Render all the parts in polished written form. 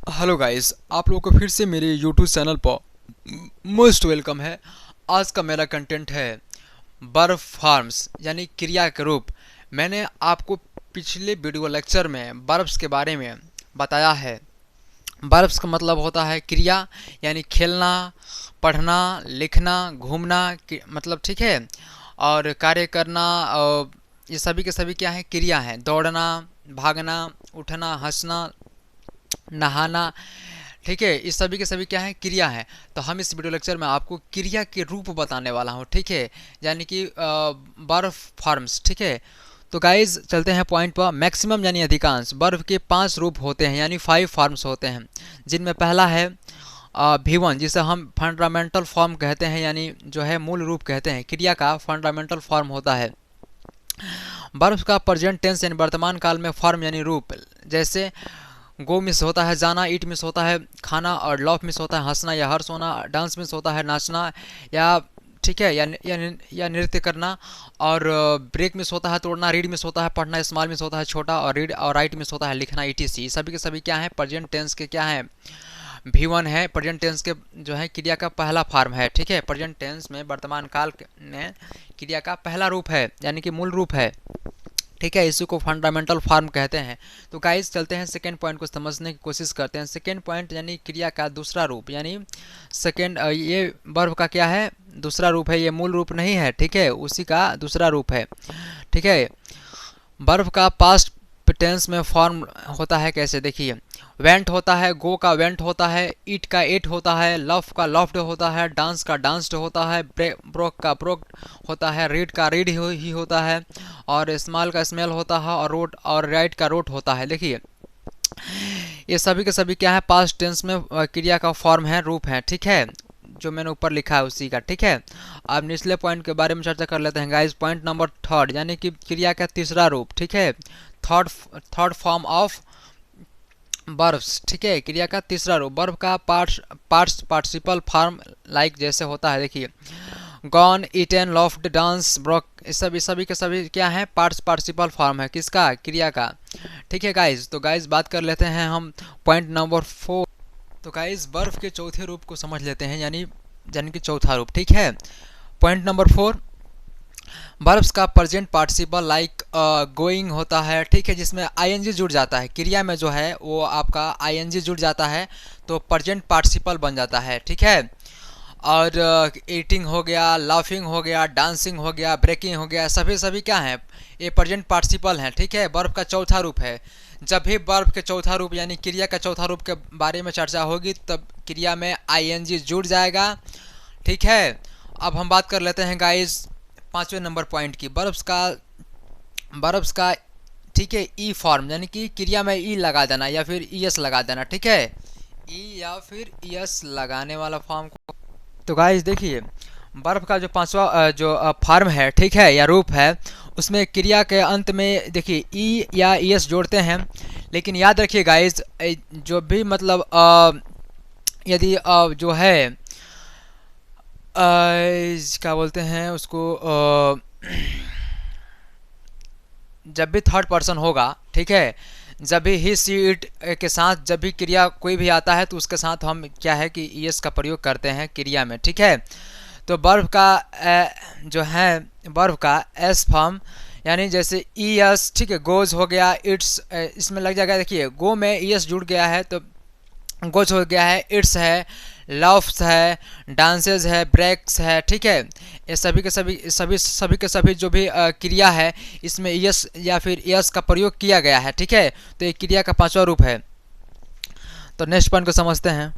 Hello guys, आप लोगों को फिर से मेरे यूट्यूब चैनल पर मोस्ट वेलकम है। आज का मेरा कंटेंट है बर्फ फार्म्स यानी क्रिया के रूप। मैंने आपको पिछले वीडियो लेक्चर में बर्फ्स के बारे में बताया है। बर्फ्स का मतलब होता है क्रिया, यानी खेलना, पढ़ना, लिखना, घूमना, मतलब ठीक है, और कार्य करना। और ये सभी के सभी क्या है, क्रिया है। दौड़ना, भागना, उठना, हंसना, नहाना, ठीक है, इस सभी के सभी क्या है, क्रिया है। तो हम इस वीडियो लेक्चर में आपको क्रिया के रूप बताने वाला हूँ, ठीक है, यानी कि बर्फ फार्म्स, ठीक है। तो गाइज चलते हैं पॉइंट पर। मैक्सिमम यानी अधिकांश बर्फ के 5 रूप होते हैं, यानी 5 फार्म्स होते हैं, जिनमें पहला है V1, जिसे हम फंडामेंटल फॉर्म कहते हैं, यानी जो है मूल रूप कहते हैं। क्रिया का फंडामेंटल फॉर्म होता है। बर्फ का प्रेजेंट टेंस यानी वर्तमान काल में फॉर्म यानी रूप, जैसे गो मिस होता है जाना, ईट मिस होता है खाना, और लव मिस होता है हंसना या हर्ष होना, डांस मिस होता है नाचना या ठीक है या नृत्य करना, और ब्रेक मिस होता है तोड़ना, रीड मिस होता है पढ़ना, स्मॉल मिस होता है छोटा, और रीड और राइट मिस होता है लिखना, ईटीसी। सभी के सभी क्या है, प्रेजेंट टेंस के क्या है, V1 है। प्रेजेंट टेंस के जो है क्रिया का पहला फॉर्म है, ठीक है। प्रेजेंट टेंस में वर्तमान काल में क्रिया का पहला रूप है, यानी कि मूल रूप है, ठीक है। इसी को फंडामेंटल फॉर्म कहते हैं। तो गाइस चलते हैं सेकेंड पॉइंट को समझने की कोशिश करते हैं। सेकेंड पॉइंट यानी क्रिया का दूसरा रूप, यानी सेकेंड, ये वर्ब का क्या है, दूसरा रूप है, ये मूल रूप नहीं है, ठीक है, उसी का दूसरा रूप है, ठीक है। वर्ब का पास्ट टेंस में फॉर्म होता है कैसे, देखिए। वेंट होता है, गो का वेंट होता है, ईट का एट होता है, लव का लव्ड होता है, डांस का डांस्ड होता है, ब्रोक का ब्रोक होता है, रीड का रीड ही होता है, और स्मॉल का स्मेल होता है, और रोट और राइट का रोट होता है। देखिए ये सभी के सभी क्या है, पास्ट टेंस में क्रिया का फॉर्म है, रूप है, ठीक है, जो मैंने ऊपर लिखा है उसी का, ठीक है। अब निचले पॉइंट के बारे में चर्चा कर लेते हैं गाइस। पॉइंट नंबर थर्ड, यानी कि क्रिया का तीसरा रूप, ठीक है, थर्ड थर्ड फॉर्म ऑफ बर्ब्स, ठीक है, क्रिया का तीसरा रूप। बर्ब का पार्टिसिपल फॉर्म लाइक जैसे होता है, देखिए gone, eaten, laughed, dance, broke, इस सभी के सभी क्या है, पार्टिसिपल फॉर्म है, किसका, क्रिया का, ठीक है गाइज। तो गाइज बात कर लेते हैं हम पॉइंट नंबर 4। तो गाइज बर्फ के चौथे रूप को समझ लेते हैं, यानी कि चौथा रूप, ठीक है। पॉइंट नंबर 4, बर्ब्स का प्रेजेंट पार्टिसिपल लाइक गोइंग होता है, ठीक है, जिसमें आईएनजी जुड़ जाता है। क्रिया में जो है वो आपका आईएनजी जुड़ जाता है, तो प्रेजेंट पार्टिसिपल बन जाता है, ठीक है। और ईटिंग हो गया, लाफिंग हो गया, डांसिंग हो गया, ब्रेकिंग हो गया, सभी सभी क्या हैं, ये प्रेजेंट पार्टिसिपल हैं, ठीक है, वर्ब का चौथा रूप है। जब भी वर्ब के चौथा रूप यानी क्रिया का चौथा रूप के बारे में चर्चा होगी, तब क्रिया में आईएनजी जुड़ जाएगा, ठीक है। अब हम बात कर लेते हैं गाइस पाँचवें नंबर पॉइंट की, बर्ब्स का ठीक है, ई फॉर्म, यानी कि क्रिया में ई लगा देना या फिर ईएस लगा देना, ठीक है, ई या फिर ईएस लगाने वाला फॉर्म को। तो गाइस देखिए बर्फ का जो पांचवा जो फॉर्म है, ठीक है, या रूप है, उसमें क्रिया के अंत में देखिए ई या एस जोड़ते हैं। लेकिन याद रखिए गाइस, जो भी मतलब यदि जो है क्या बोलते हैं उसको, जब भी थर्ड पर्सन होगा, ठीक है, जब भी ही सी इट के साथ जब भी क्रिया कोई भी आता है, तो उसके साथ हम क्या है कि एस का प्रयोग करते हैं क्रिया में, ठीक है। तो वर्ब का जो है वर्ब का एस फॉर्म, यानी जैसे ई एस, ठीक है, गोज हो गया, इट्स इसमें लग जाएगा, देखिए गो में ई एस जुड़ गया है, तो गोज हो गया है, इट्स है, लव्स है, डांसेस है, ब्रेक्स है, ठीक है। ये सभी के सभी जो भी क्रिया है, इसमें यस या फिर यस का प्रयोग किया गया है, ठीक है। तो ये क्रिया का पांचवा रूप है। तो नेक्स्ट पॉइंट को समझते हैं।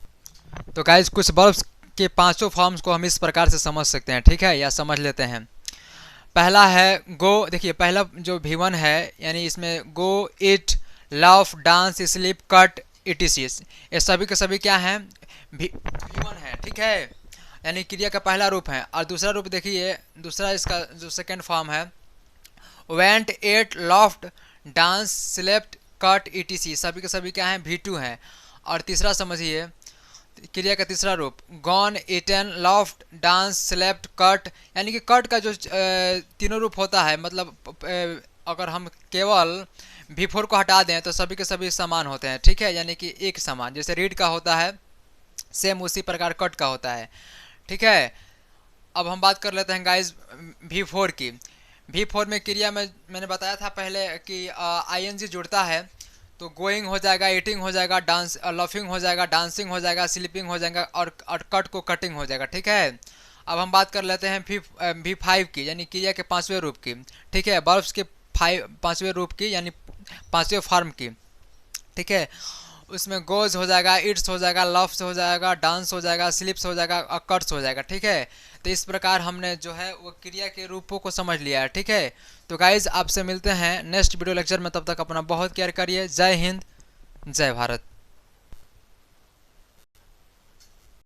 तो गाइस कुछ वर्ब्स के पांचों फॉर्म्स को हम इस प्रकार से समझ सकते हैं, ठीक है, या समझ लेते हैं। पहला है गो, देखिए पहला जो V1 है, यानी इसमें go, it, love, dance, sleep, cut, ETC, ये सभी के सभी क्या हैं, V1 है, ठीक है, यानी क्रिया का पहला रूप है। और दूसरा रूप देखिए, दूसरा इसका जो सेकेंड फॉर्म है, went, ate, laughed, dance, slept, cut, etc, सभी के सभी क्या हैं, V2 हैं। और तीसरा समझिए, क्रिया का तीसरा रूप gone, eaten, laughed, dance, slept, cut, यानी कि कट का जो तीनों रूप होता है, मतलब अगर हम केवल वी फोर को हटा दें तो सभी के सभी समान होते हैं, ठीक है, यानी कि एक समान। जैसे रीड का होता है सेम उसी प्रकार कट का होता है, ठीक है। अब हम बात कर लेते हैं गाइज वी फोर की। वी फोर में क्रिया में मैंने बताया था पहले कि आई एन जी जुड़ता है तो गोइंग हो जाएगा, ईटिंग हो जाएगा, डांस लफिंग हो जाएगा, डांसिंग हो जाएगा, स्लीपिंग हो जाएगा और कट को कटिंग हो जाएगा, ठीक है। अब हम बात कर लेते हैं वी फाइव की, यानी क्रिया के पांचवें रूप की, ठीक है, वर्ब्स के पांचवें रूप की, यानी पांचवें फॉर्म की, ठीक है। उसमें गोज हो जाएगा, इट्स हो जाएगा, लव्स हो जाएगा, डांस हो जाएगा, स्लिप्स हो जाएगा और कट्स हो जाएगा, ठीक है। तो इस प्रकार हमने जो है वो क्रिया के रूपों को समझ लिया है, ठीक है। तो गाइज आपसे मिलते हैं नेक्स्ट वीडियो लेक्चर में, तब तक अपना बहुत केयर करिए। जय हिंद, जय भारत।